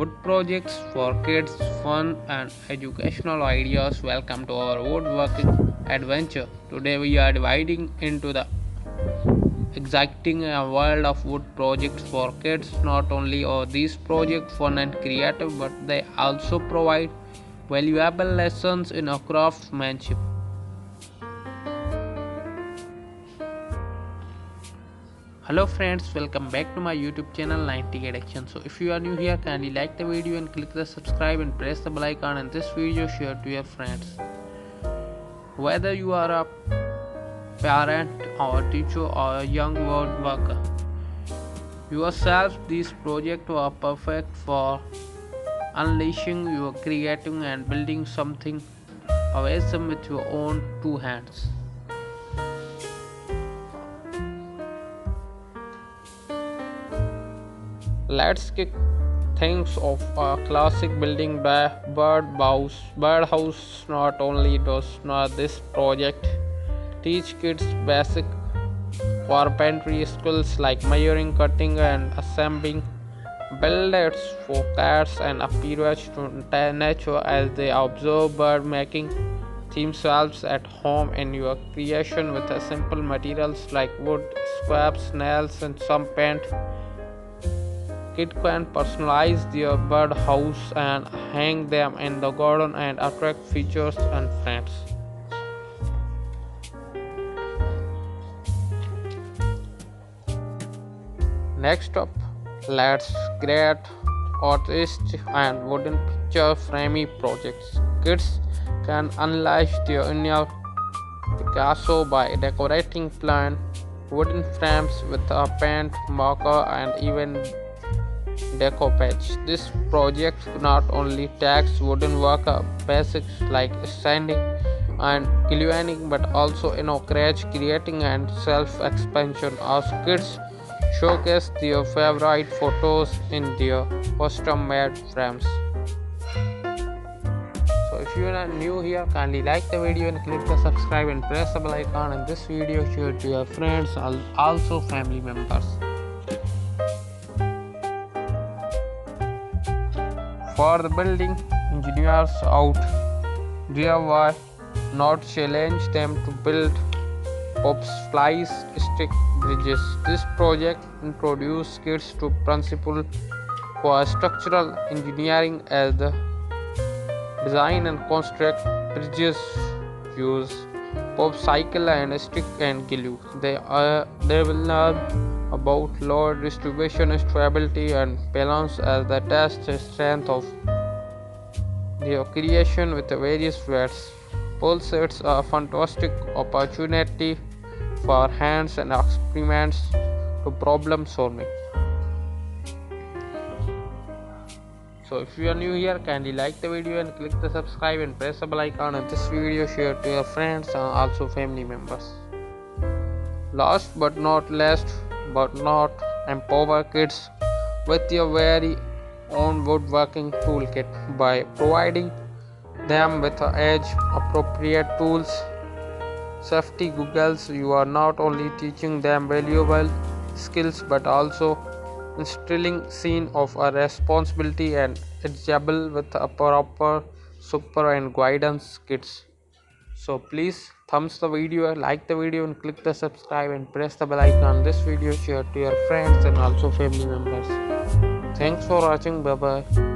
wood projects for kids, fun and educational ideas. Welcome to our woodworking adventure. Today we are dividing into the exciting world of wood projects for kids. Not only are these projects fun and creative, but they also provide valuable lessons in craftsmanship. Hello friends, welcome back to my YouTube channel 98 Action. So if you are new here, kindly like the video and click the subscribe and press the bell icon, and this video share to your friends. Whether you are a parent or a teacher or a young woodworker, yourself these projects are perfect for unleashing your creativity and building something awesome with your own two hands. Let's kick things off. A classic building by birdhouse. Not only does not this project teach kids basic carpentry skills like measuring, cutting, and assembling builders for cats and appearance to nature as they observe bird making themselves at home in your creation with simple materials like wood, scraps, nails, and some paint. Kids can personalize their birdhouse and hang them in the garden and attract visitors and friends. Next up, let's create artist and wooden picture framing projects. Kids can unleash their inner Picasso by decorating plain wooden frames with a paint, marker, and even decoupage. This project not only tackles wooden work basics like sanding and gluing, but also encourage creating and self-expansion as kids showcase their favorite photos in their custom-made frames. So if you are new here, kindly like the video and click the subscribe and press the bell icon, and this video share to your friends and also family members. For the building engineers out there, why not challenge them to build splice stick bridges? This project introduces kids to principles for structural engineering as the design and construct bridges use pop cycle and stick and glue. They will learn about load distribution, stability, and balance as they test the strength of their creation with the various weights. Pull sets are a fantastic opportunity for hands and experiments to problem solving. So if you are new here, kindly like the video and click the subscribe and press the bell icon, and this video share to your friends and also family members. Last but not least, empower kids with your very own woodworking toolkit by providing them with age appropriate tools, safety goggles. You are not only teaching them valuable skills but also instilling scene of a responsibility and eligible with a proper super and guidance kids. So please thumbs the video, like the video, and click the subscribe and press the bell icon. This video share to your friends and also family members. Thanks for watching. Bye bye.